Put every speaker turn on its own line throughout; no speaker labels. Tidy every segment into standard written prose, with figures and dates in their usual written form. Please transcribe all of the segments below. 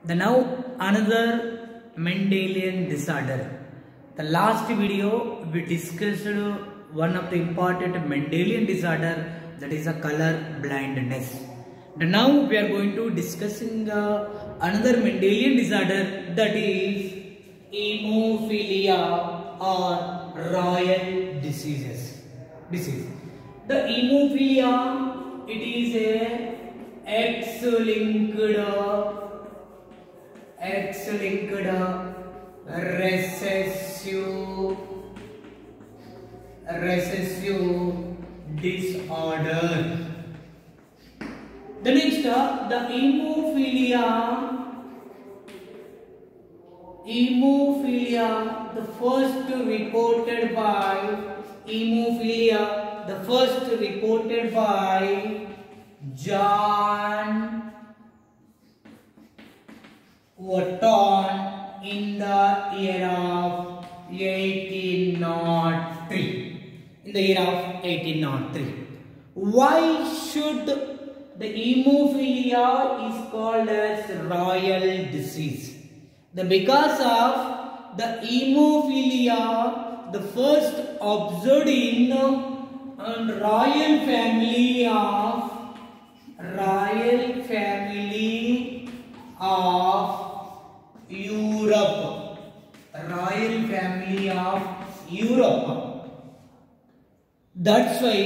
The now another Mendelian disorder. The last video we discussed one of the important Mendelian disorder, that is a color blindness. And now we are going to discussing another Mendelian disorder, that is hemophilia or royal disease. The hemophilia, it is a X-linked recessive disorder. The next, the hemophilia, the first reported by John Wotton in the year of 1803. Why should the hemophilia is called as royal disease? Because of the hemophilia, the first observed in royal family of Europe. That's why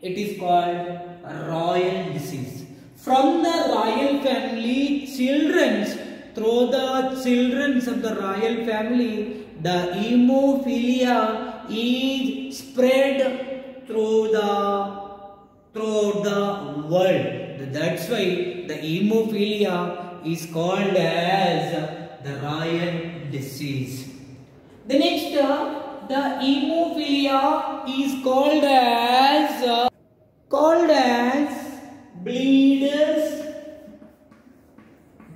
it is called a royal disease. From the royal family, through the children of the royal family, the hemophilia is spread throughout the world. That's why the hemophilia is called as the royal disease. The next, the hemophilia is called as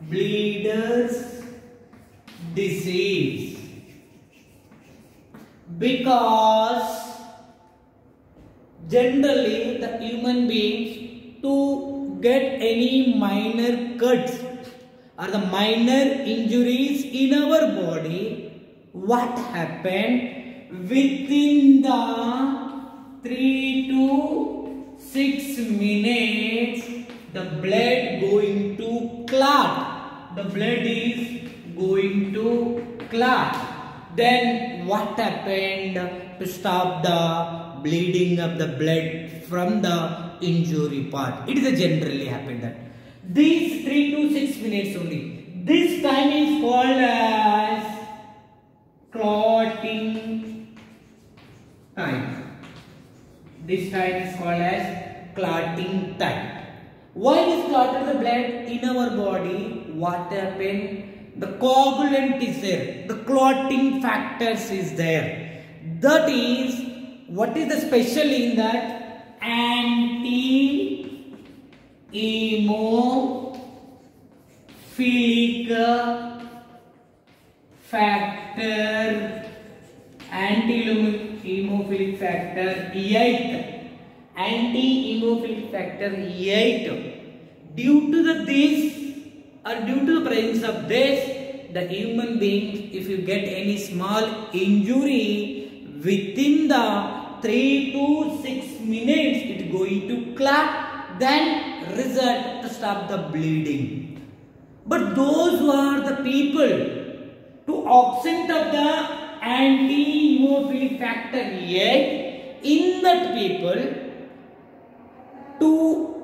bleeders disease, because generally the human beings, to get any minor cuts or the minor injuries in our body, what happened within the 3 to 6 minutes, the blood going to clot. The blood is going to clot. Then what happened to stop the bleeding of the blood from the injury part? It is generally happened that these 3 to 6 minutes only. This time is called as clotting time. This time is called as clotting time. Why is clotted the blood in our body? What happened? The coagulant is there. The clotting factors is there. That is, what is the special in that? Anti-hemophilic factor. Anti-hemophilic factor 8. Anti-hemophilic factor 8. Due to the presence of this, the human being, if you get any small injury within the 3 to 6 minutes, it is going to clot, then result to stop the bleeding. But those who are the people to absent of the anti-hemophilic factor 8, in that people, to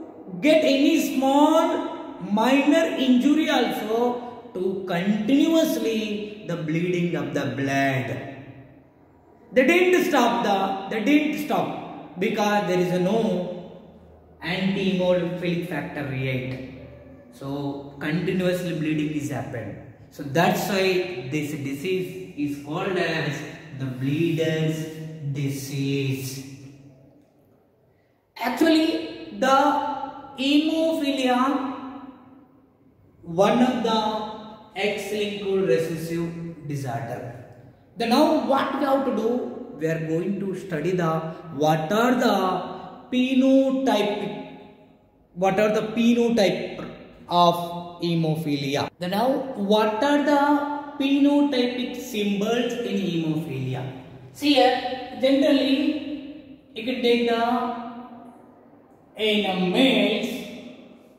get any small minor injury also, to continuously the bleeding of the blood. They didn't stop because there is no anti-hemophilic factor 8. So continuously bleeding is happened. So that's why this disease is called as the bleeders disease. Actually, the hemophilia, one of the X-linked recessive disorder. Then now what we have to do? We are going to study what are the phenotype of hemophilia. Now, what are the phenotypic symbols in hemophilia? See here, generally you can take the in males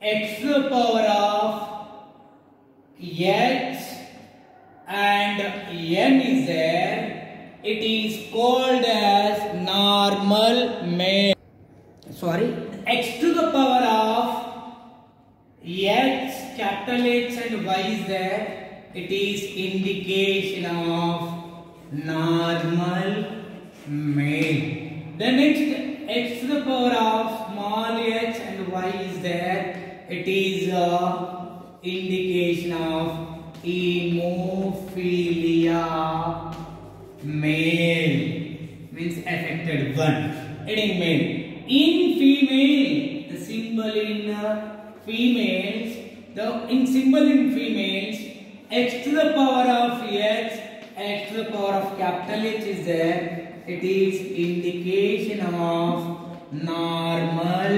X to the power of H and N is there. It is called as normal male. Sorry, X to the power of H, capital H and Y is there. It is indication of normal male. The next X to the power of small h and Y is there. It is indication of hemophilia male, means affected one. It is male. In female, the symbol in females, X to the power of H, X to the power of capital H is there. It is indication of normal.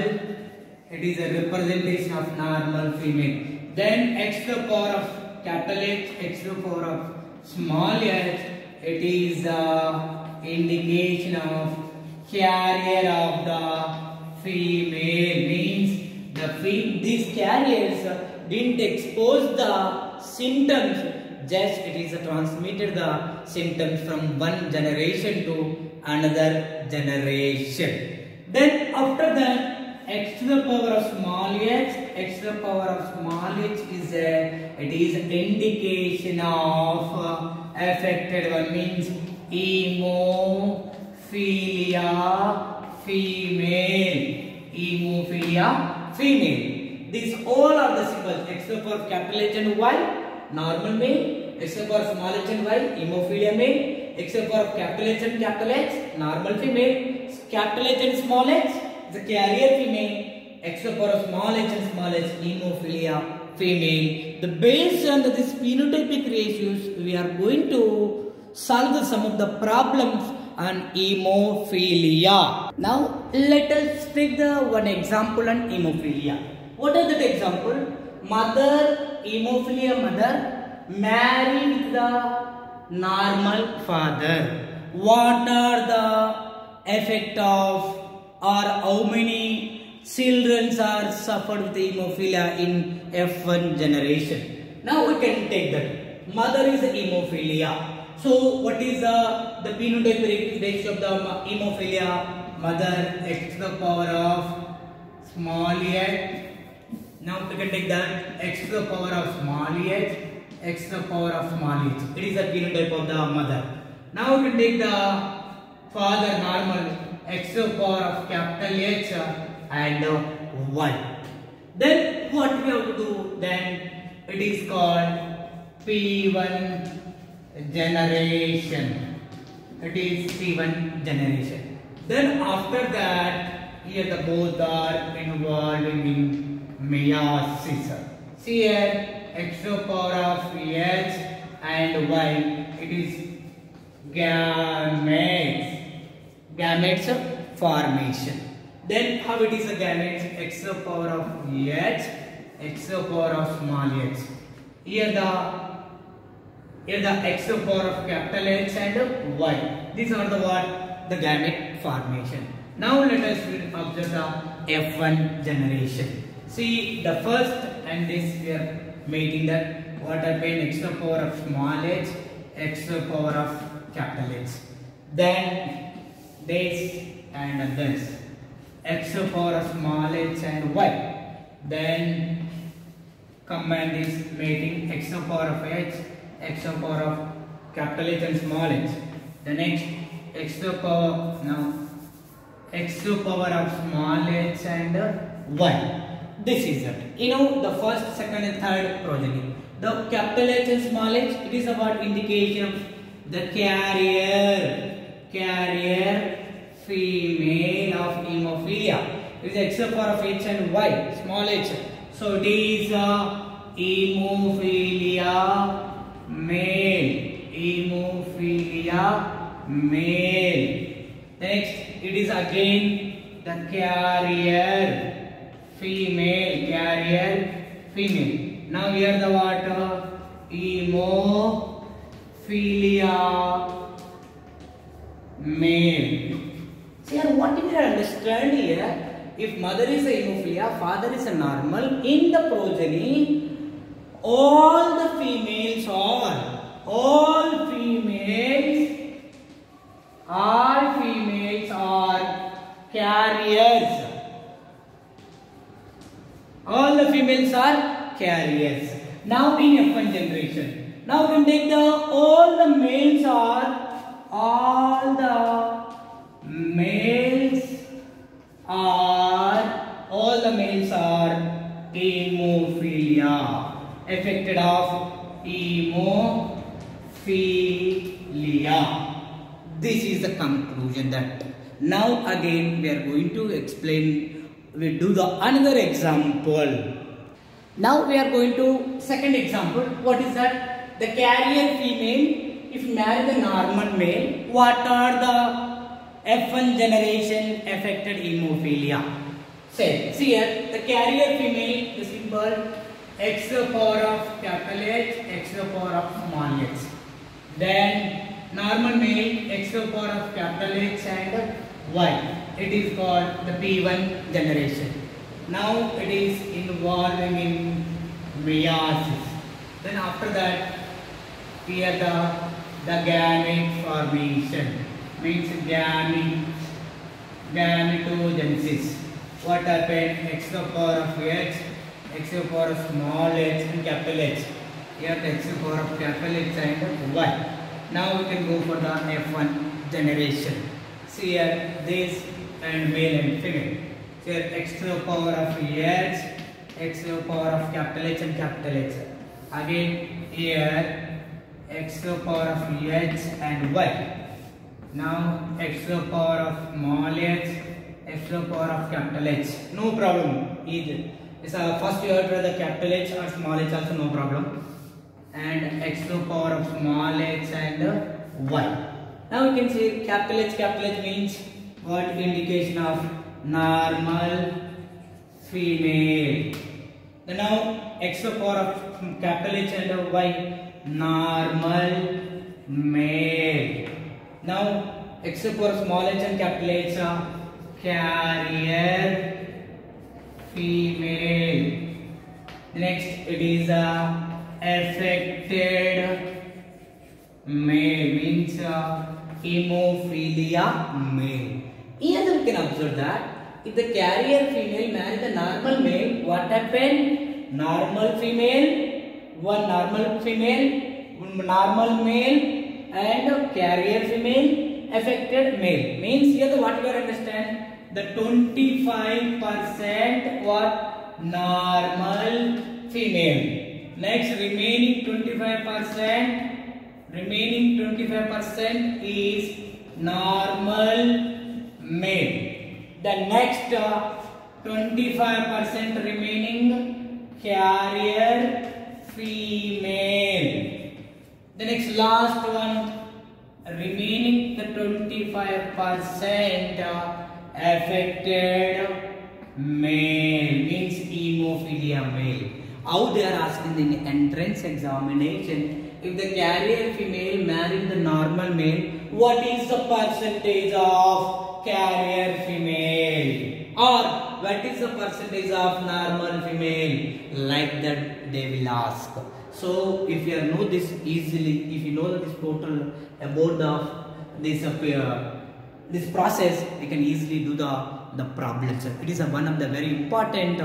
It is a representation of normal female. Then X to the power of capital H, X to the power of small h, it is indication of carrier of the female. Means these carriers didn't expose the symptoms, just it is transmitted the symptoms from one generation to another generation. Then after that, X to the power of small h, X to the power of small h is it is indication of affected one, means hemophilia female. Hemophilia female. These all are the symbols. X to the power of capital H and Y, normal male. X to the power of small h and Y, hemophilia male. X to the power of capital H and capital H, normal female. Capital H and small h, the carrier female. X to the power of small h and small h, hemophilia female. Based on these phenotypic ratios, we are going to solve some of the problems on hemophilia. Now let us take the one example on hemophilia. What are that example? Mother, hemophilia mother married with the normal father. What are the effect of, or how many children are suffered with hemophilia in F1 generation? Now we can take that. Mother is hemophilia. So what is the phenotypic ratio of the hemophilia mother? X to the power of small h. Now we can take that X to the power of small h, X to the power of small h. It is the phenotype of the mother. Now we can take the father normal, X to the power of capital H and Y. Then what we have to do? Then it is called P1 generation. It is P1 generation. Then after that, here the both are involving in meiosis. See here, X to the power of H and Y. It is gametes. Gametes formation. Then how it is a gametes? X to the power of H, X to the power of small h. Here the X to the power of capital H and Y. These are the what? The gamete formation. Now let us observe the F1 generation. See the first and this we are making that what happened? X to the power of small h, X to the power of capital H. Then this and this. X to the power of small h and Y. Then combine this making X to the power of H, X to the power of capital H and small h. The next X to the power, now X to the power of small h and Y. This is it. You know the first, second and third progeny. The capital H and small h, it is about indication of the carrier female of hemophilia. It is X to the power of H and Y, small h. So it is hemophilia male. Hemophilia male. Next, it is again the carrier female. Now here the what? Hemophilia male. See here, what did you understand here? If mother is a hemophilia, father is a normal, in the progeny, all females are carriers. All the females are carriers. Now in F1 generation, now we can take all the males are hemophilia, affected of hemophilia. This is the conclusion. That now again we are going to explain. We do the another example. Now we are going to second example. What is that? The carrier female, if marry the normal male, what are the F1 generation affected hemophilia? Say, see here, the carrier female, the symbol X to the power of capital H, X to the power of small h. Then normal male, X to the power of capital H and Y. It is called the P1 generation. Now it is involving in meiosis. Then after that, here the gamete formation, means gametogenesis. What happened? X to the power of H, X to the power of small h and capital H. Here the X to the power of capital H and Y. Now we can go for the F1 generation. See here, this and male and female. So here X to the power of H, X to the power of capital H and capital H. Again here X to the power of H and Y. Now X to the power of small h, X to the power of capital H. No problem either. First you have to the capital H or small h also, no problem. And X to the power of small h and Y. Now you can see capital H means what? Indication of normal female. Then now X to the power of capital H and Y, normal male. Now X to the power of small h and capital H, carrier female. Next it is affected male, means hemophilia male. Here we can observe that if the carrier female marry the normal male, what happened? Normal female, one normal female, normal male and carrier female, affected male. Means here the what you understand? The 25% what? Normal female. Next remaining 25% is normal male. The next 25% remaining carrier female. The next last one remaining the 25% affected male, means hemophilia male. How they are asking in the entrance examination, if the carrier female married the normal male, what is the percentage of carrier female? Or what is the percentage of normal female? Like that they will ask. So if you know this easily, if you know this total about this process, you can easily do the problems. It is one of the very important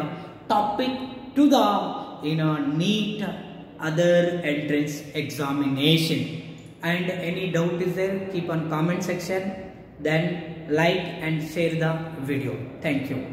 topic to the NEET other entrance examination. And any doubt is there, keep on comment section, then like and share the video. Thank you.